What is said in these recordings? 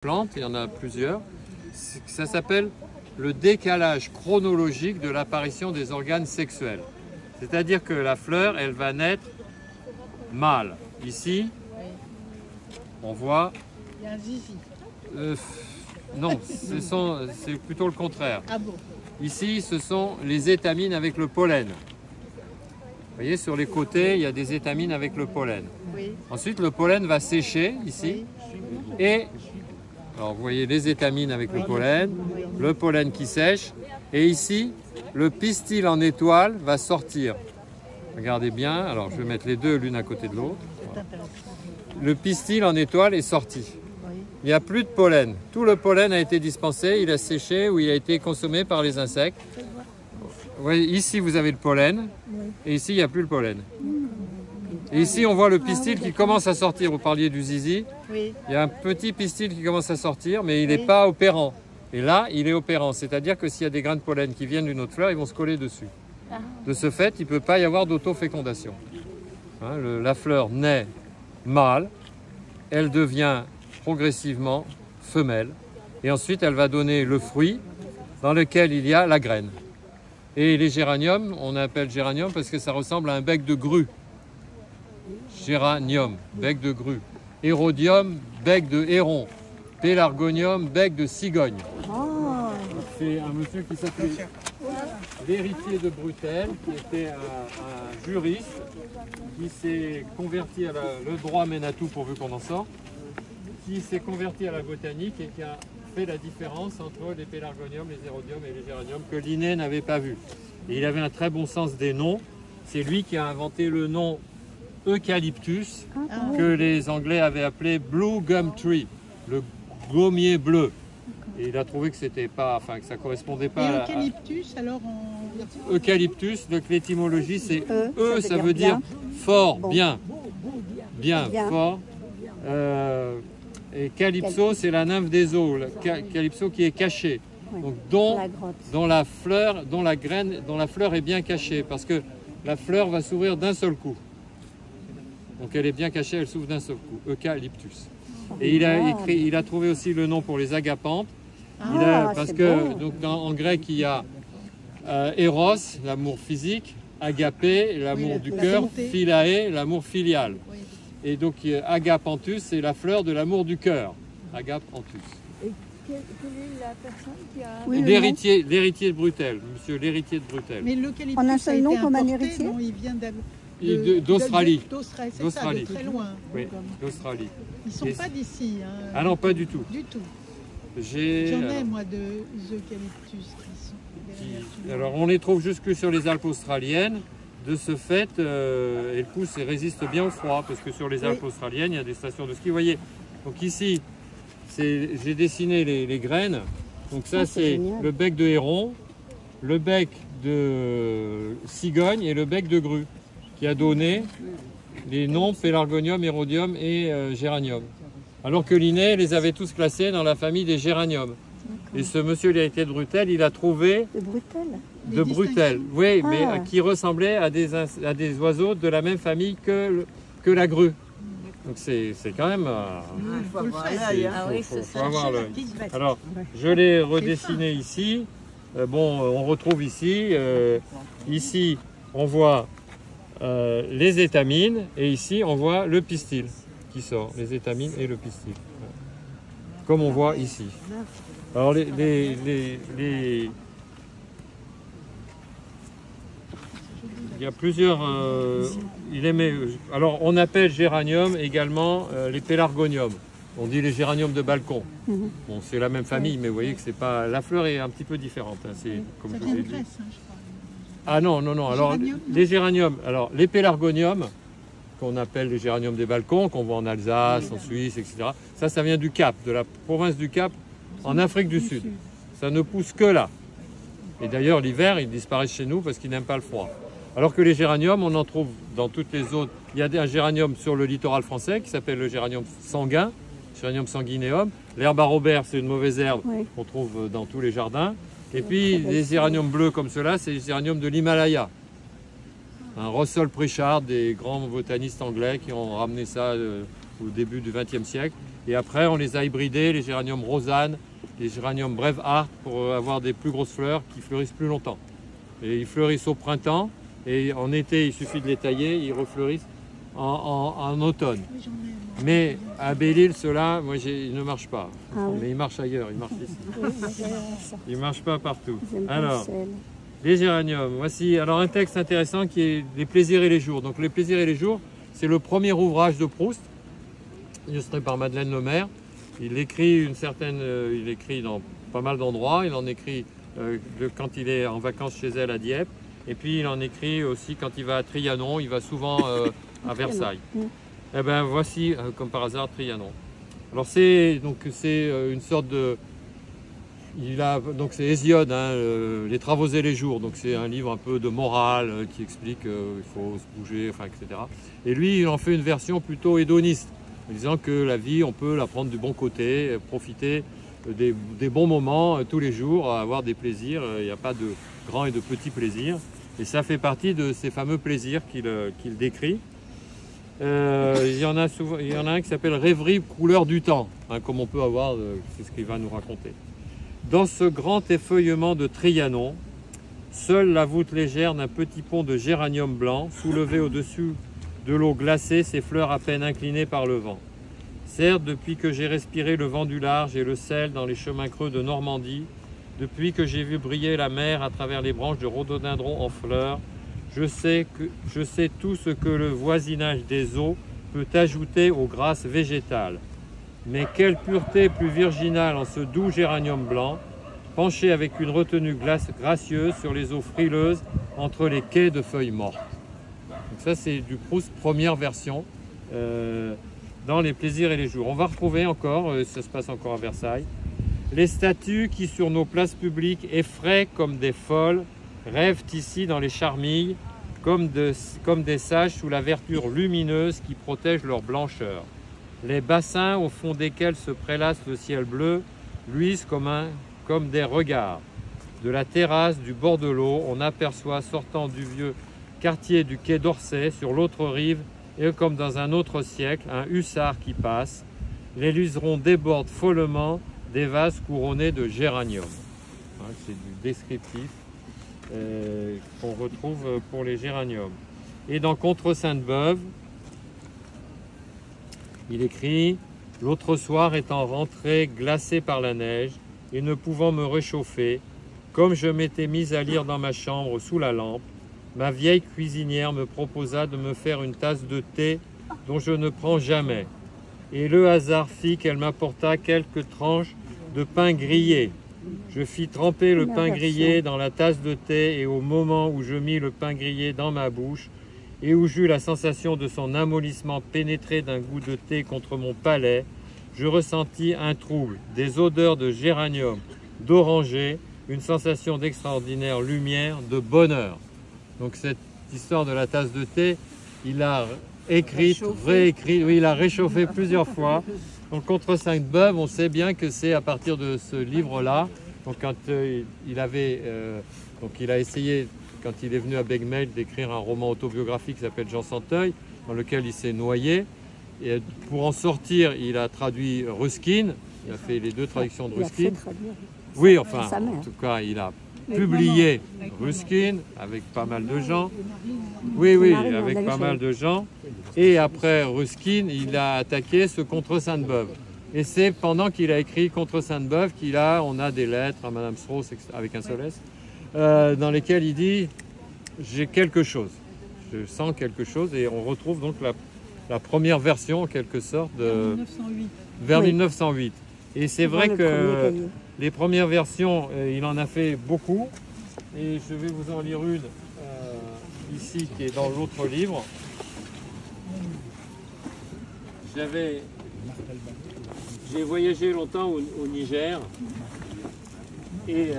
plantes, il y en a plusieurs. Ça s'appelle le décalage chronologique de l'apparition des organes sexuels. C'est-à-dire que la fleur, elle va naître mâle. Ici, on voit... Il y a un zizi. Non, c'est plutôt le contraire. Ah bon? Ici, ce sont les étamines avec le pollen. Vous voyez, sur les côtés, il y a des étamines avec le pollen. Oui. Ensuite, le pollen va sécher ici. Oui. Et, alors vous voyez les étamines avec le pollen qui sèche. Et ici, le pistil en étoile va sortir. Regardez bien, alors je vais mettre les deux l'une à côté de l'autre. C'est intéressant. Le pistil en étoile est sorti. Oui. Il n'y a plus de pollen. Tout le pollen a été dispensé, il a séché ou il a été consommé par les insectes. Vous voyez, ici, vous avez le pollen. Et ici, il n'y a plus le pollen. Et ici, on voit le pistil qui commence à sortir. Vous parliez du zizi. Oui. Il y a un petit pistil qui commence à sortir, mais il n'est pas opérant. Et là, il est opérant. C'est-à-dire que s'il y a des grains de pollen qui viennent d'une autre fleur, ils vont se coller dessus. De ce fait, il ne peut pas y avoir d'autofécondation. Hein, la fleur naît mâle, elle devient progressivement femelle. Et ensuite, elle va donner le fruit dans lequel il y a la graine. Et les géraniums, on appelle géranium parce que ça ressemble à un bec de grue. Géranium, bec de grue. Hérodium, bec de héron. Pélargonium, bec de cigogne. C'est un monsieur qui s'appelait l'héritier de Brutel, qui était un juriste, qui s'est converti à le droit mène à tout pourvu qu'on en sorte, qui s'est converti à la botanique et qui a fait la différence entre les pélargoniums, les hérodiums et les géraniums que Linné n'avait pas vu. Et il avait un très bon sens des noms. C'est lui qui a inventé le nom Eucalyptus, que les Anglais avaient appelé Blue Gum Tree, le gommier bleu. Et il a trouvé que c'était pas, enfin que ça correspondait pas Et à eucalyptus, alors en... Eucalyptus. Donc l'étymologie c'est ça veut dire fort, bien, fort. Et calypso, c'est la nymphe des eaux, calypso qui est cachée. Donc dont la fleur, dont la graine, dont la fleur est bien cachée, parce que la fleur va s'ouvrir d'un seul coup. Donc elle est bien cachée, elle s'ouvre d'un seul coup. Eucalyptus. Et il a trouvé aussi le nom pour les agapanthes. Parce que donc en grec il y a Eros, l'amour physique, agapé, l'amour du cœur, philae, l'amour filial. Oui. Et donc agapanthus, c'est la fleur de l'amour du cœur. Agapanthus. Et quelle est la personne qui a... Oui, l'héritier de Brutel, monsieur l'héritier de Brutel. Mais l'eucalyptus On a un seul nom comme un importé, héritier? non, il vient d'Australie. D'Australie, c'est ça, de très loin. Oui, d'Australie. Ils sont pas d'ici. Hein, Ah non, pas du tout. du tout. J'en J'en ai, moi, de eucalyptus qui sont... Alors on les trouve jusque sur les Alpes australiennes. De ce fait, elles poussent et résistent bien au froid, parce que sur les Alpes australiennes, il y a des stations de ski. Vous voyez, donc ici, j'ai dessiné les graines. Donc ça, c'est le bec de héron, le bec de cigogne et le bec de grue, qui a donné les noms pélargonium, hérodium et géranium. Alors que Linné les avait tous classés dans la famille des géraniums. Et ce monsieur l'héritier de Brutel, il a trouvé... De Brutel? Oui, mais qui ressemblait à des oiseaux de la même famille que la grue. Donc c'est quand même... Il faut avoir l'œil. faut avoir l'œil. Alors, je l'ai redessiné ici. On retrouve ici. Ici, on voit les étamines. Et ici, on voit le pistil qui sort. Les étamines et le pistil. Comme on voit ici. Alors, il y a plusieurs... alors, on appelle géranium également les pélargoniums. On dit les géraniums de balcon. Bon, c'est la même famille, mais vous voyez que c'est pas... La fleur est un petit peu différente. Hein. C'est comme je vous ai dit. Grèce, hein, je crois. Ah non. Alors, les géraniums, alors les pélargoniums, qu'on appelle les géraniums des balcons, qu'on voit en Alsace, en Suisse, etc. Ça vient du Cap, de la province du Cap, en Afrique du Sud. Ça ne pousse que là. Et d'ailleurs, l'hiver, ils disparaissent chez nous parce qu'ils n'aiment pas le froid. Alors que les géraniums, on en trouve dans toutes les zones. Il y a un géranium sur le littoral français qui s'appelle le géranium sanguin, géranium sanguineum. L'herbe à Robert, c'est une mauvaise herbe qu'on trouve dans tous les jardins. Et puis, les géraniums bleus comme ceux-là, c'est les géraniums de l'Himalaya. Russell Pritchard, des grands botanistes anglais qui ont ramené ça au début du XXe siècle. Et après, on les a hybridés, les géraniums Rosanne, les géraniums Braveheart, pour avoir des plus grosses fleurs qui fleurissent plus longtemps. Et ils fleurissent au printemps, et en été, il suffit de les tailler, ils refleurissent en automne. Mais à Belle-Île, ceux-là, moi, ils ne marchent pas. Ah oui. Mais ils marchent ailleurs, ils marchent ici. Ils ne marchent pas partout. J'aime pas Alors, le sel. les géraniums, voici alors un texte intéressant qui est Les plaisirs et les jours. Donc les plaisirs et les jours, c'est le premier ouvrage de Proust, illustré par Madeleine Lemaire. Il écrit il écrit dans pas mal d'endroits. Il en écrit quand il est en vacances chez elle à Dieppe. Et puis il en écrit aussi quand il va à Trianon. Il va souvent à Versailles. Eh ben voici, comme par hasard, Trianon. Alors c'est une sorte de... Donc c'est Hésiode, hein, Les travaux et les jours. Donc c'est un livre un peu de morale qui explique qu'il faut se bouger, enfin, etc. Et lui, il en fait une version plutôt hédoniste, en disant que la vie, on peut la prendre du bon côté, profiter des bons moments tous les jours, avoir des plaisirs. Il n'y a pas de grands et de petits plaisirs. Et ça fait partie de ces fameux plaisirs qu'il décrit. Il y en a un qui s'appelle Rêverie couleur du temps, hein, comme on peut avoir, c'est ce qu'il va nous raconter. Dans ce grand effeuillement de Trianon, seule la voûte légère d'un petit pont de géranium blanc, soulevé au-dessus de l'eau glacée, ses fleurs à peine inclinées par le vent. Certes, depuis que j'ai respiré le vent du large et le sel dans les chemins creux de Normandie, depuis que j'ai vu briller la mer à travers les branches de rhododendron en fleurs, je sais tout ce que le voisinage des eaux peut ajouter aux grâces végétales. Mais quelle pureté plus virginale en ce doux géranium blanc, penché avec une retenue gracieuse sur les eaux frileuses entre les quais de feuilles mortes. Donc ça, c'est du Proust, première version, dans Les plaisirs et les jours. On va retrouver encore, ça se passe encore à Versailles, les statues qui sur nos places publiques effraient comme des folles, rêvent ici dans les charmilles, comme des sages sous la verdure lumineuse qui protège leur blancheur. Les bassins au fond desquels se prélasse le ciel bleu luisent comme des regards. De la terrasse du bord de l'eau, on aperçoit sortant du vieux quartier du quai d'Orsay sur l'autre rive et comme dans un autre siècle, un hussard qui passe. Les liserons débordent follement des vases couronnés de géranium. Hein, c'est du descriptif qu'on retrouve pour les géraniums. Et dans Contre Sainte-Beuve, il écrit « L'autre soir étant rentré glacé par la neige et ne pouvant me réchauffer, comme je m'étais mis à lire dans ma chambre sous la lampe, ma vieille cuisinière me proposa de me faire une tasse de thé dont je ne prends jamais. Et le hasard fit qu'elle m'apporta quelques tranches de pain grillé. Je fis tremper le pain grillé dans la tasse de thé et au moment où je mis le pain grillé dans ma bouche, et où j'eus la sensation de son amollissement pénétré d'un goût de thé contre mon palais, je ressentis un trouble, des odeurs de géranium, d'oranger, une sensation d'extraordinaire lumière, de bonheur. » Donc cette histoire de la tasse de thé, il l'a écrite, réécrite, oui, il a réchauffé plusieurs fois. Donc Contre Sainte-Beuve, on sait bien que c'est à partir de ce livre-là. Donc quand il a essayé, quand il est venu à Begmel, d'écrire un roman autobiographique qui s'appelle Jean Santeuil, dans lequel il s'est noyé. Et pour en sortir, il a traduit Ruskin. Il a fait les deux traductions de Ruskin. Oui, enfin, en tout cas, il a publié Ruskin avec pas mal de gens. Oui, avec pas mal de gens. Et après Ruskin, il a attaqué ce Contre Sainte-Beuve. Et c'est pendant qu'il a écrit Contre Sainte-Beuve on a des lettres à Madame Strauss avec un seul S, dans lesquelles il dit « j'ai quelque chose, je sens quelque chose ». Et on retrouve donc la première version, en quelque sorte, vers 1908. Et c'est vrai que les premières versions, il en a fait beaucoup. Et je vais vous en lire une ici, qui est dans l'autre livre. J'ai voyagé longtemps au Niger. Et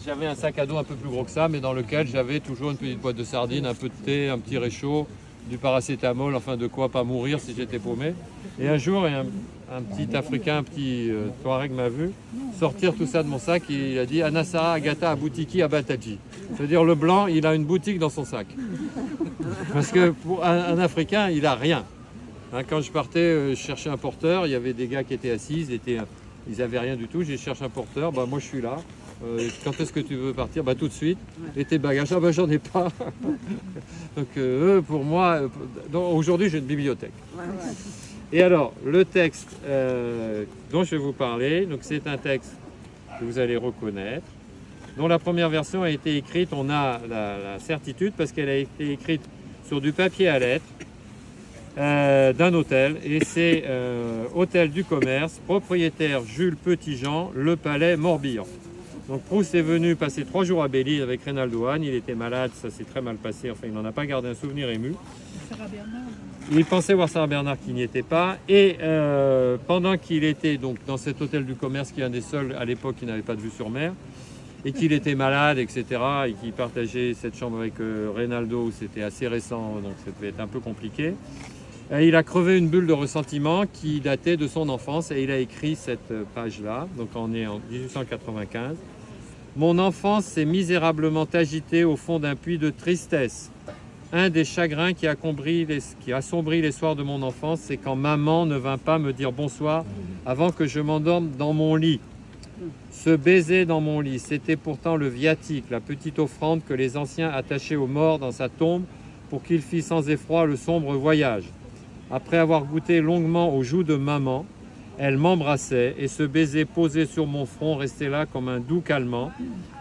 j'avais un sac à dos un peu plus gros que ça, mais dans lequel j'avais toujours une petite boîte de sardines, un peu de thé, un petit réchaud, du paracétamol, enfin de quoi pas mourir si j'étais paumé. Et un jour, un petit Africain, un petit Touareg m'a vu sortir tout ça de mon sac et il a dit « Anassa Agata Aboutiki Abataji ». C'est-à-dire le blanc, il a une boutique dans son sac. Parce que pour un Africain, il n'a rien. Hein, quand je partais, je cherchais un porteur, il y avait des gars qui étaient assis, ils n'avaient rien du tout, j'ai cherché un porteur, bah, moi je suis là. Quand est-ce que tu veux partir? Bah, tout de suite. Et tes bagages? Ah bah j'en ai pas. Donc pour moi, aujourd'hui j'ai une bibliothèque. Et alors, le texte dont je vais vous parler, c'est un texte que vous allez reconnaître, dont la première version a été écrite, on a la certitude, parce qu'elle a été écrite sur du papier à lettres d'un hôtel, et c'est Hôtel du Commerce, propriétaire Jules Petitjean, Le Palais Morbihan. Donc Proust est venu passer 3 jours à Belle-Île avec Reynaldo Hahn, il était malade, ça s'est très mal passé, enfin il n'en a pas gardé un souvenir ému. Il pensait voir Sarah Bernard qui n'y était pas, et pendant qu'il était donc dans cet Hôtel du Commerce, qui est un des seuls à l'époque qui n'avait pas de vue sur mer, et qu'il était malade, etc., et qu'il partageait cette chambre avec Reynaldo, c'était assez récent, donc ça devait être un peu compliqué. Il a crevé une bulle de ressentiment qui datait de son enfance, et il a écrit cette page-là, donc on est en 1895. « Mon enfance s'est misérablement agitée au fond d'un puits de tristesse. Un des chagrins qui assombrit les soirs de mon enfance, c'est quand maman ne vint pas me dire bonsoir avant que je m'endorme dans mon lit. Ce baiser dans mon lit, c'était pourtant le viatique, la petite offrande que les anciens attachaient aux morts dans sa tombe pour qu'il fît sans effroi le sombre voyage. Après avoir goûté longuement aux joues de maman, elle m'embrassait, et ce baiser posé sur mon front restait là comme un doux calmant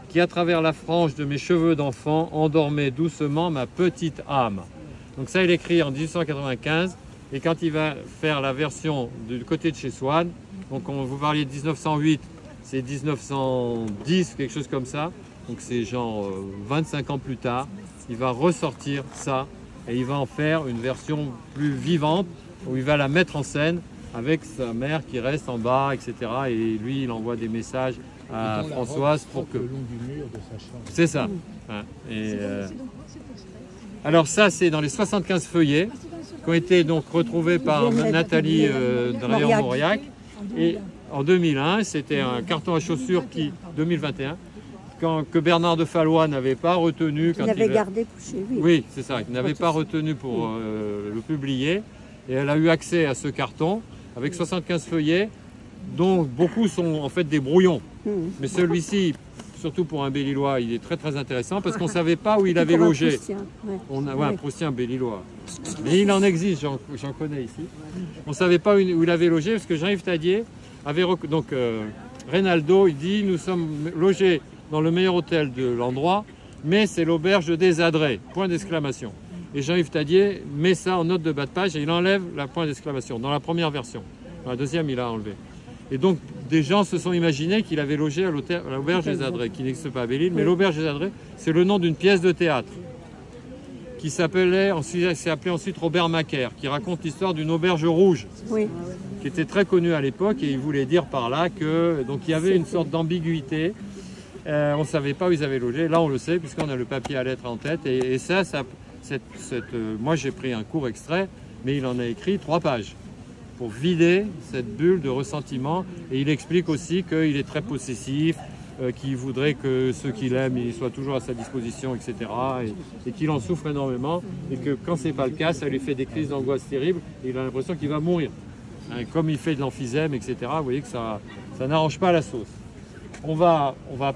qui, à travers la frange de mes cheveux d'enfant, endormait doucement ma petite âme. » Donc ça, il écrit en 1895, et quand il va faire la version du côté de chez Swann, donc vous parliez de 1908, c'est 1910, quelque chose comme ça, donc c'est genre 25 ans plus tard, il va ressortir ça, et il va en faire une version plus vivante, où il va la mettre en scène avec sa mère qui reste en bas, etc. Et lui, il envoie des messages à Françoise pour que... C'est ça. Hein. Et, alors ça, c'est dans les 75 feuillets qui ont été donc retrouvés par Nathalie Draillon-Mauriac. Et en 2001, c'était un carton à chaussures qui, 2021, que Bernard de Fallois n'avait pas retenu. Il avait gardé pour chez lui. Oui, c'est ça, il n'avait pas retenu pour le publier. Et elle a eu accès à ce carton avec 75 feuillets, dont beaucoup sont en fait des brouillons. Mais celui-ci, surtout pour un Belle-Îlois, il est très très intéressant parce qu'on ne savait pas où il avait logé. Un Proustien Belle-Îlois. Mais il en existe, j'en connais ici. On ne savait pas où il avait logé parce que Jean-Yves Tadier avait... Donc Reynaldo, il dit, nous sommes logés dans le meilleur hôtel de l'endroit, mais c'est l'auberge des Adrets, point d'exclamation. Et Jean-Yves Tadier met ça en note de bas de page et il enlève la point d'exclamation dans la première version. Dans la deuxième, il a enlevé. Et donc, des gens se sont imaginés qu'il avait logé à l'auberge des Adrets, qui n'existe pas à Belle-Île, mais l'auberge des Adrets, c'est le nom d'une pièce de théâtre qui s'appelait ensuite Robert Macaire, qui raconte l'histoire d'une auberge rouge, qui était très connue à l'époque, et il voulait dire par là que donc il y avait une sorte d'ambiguïté. On ne savait pas où ils avaient logé. Là, on le sait, puisqu'on a le papier à lettres en tête. Et ça moi, j'ai pris un court extrait, mais il en a écrit 3 pages pour vider cette bulle de ressentiment. Et il explique aussi qu'il est très possessif, qu'il voudrait que ceux qu'il aime ils soient toujours à sa disposition, etc. Et qu'il en souffre énormément. Et que quand ce n'est pas le cas, ça lui fait des crises d'angoisse terribles. Et il a l'impression qu'il va mourir. Hein, comme il fait de l'emphysème, etc. Vous voyez que ça n'arrange pas la sauce. On va pas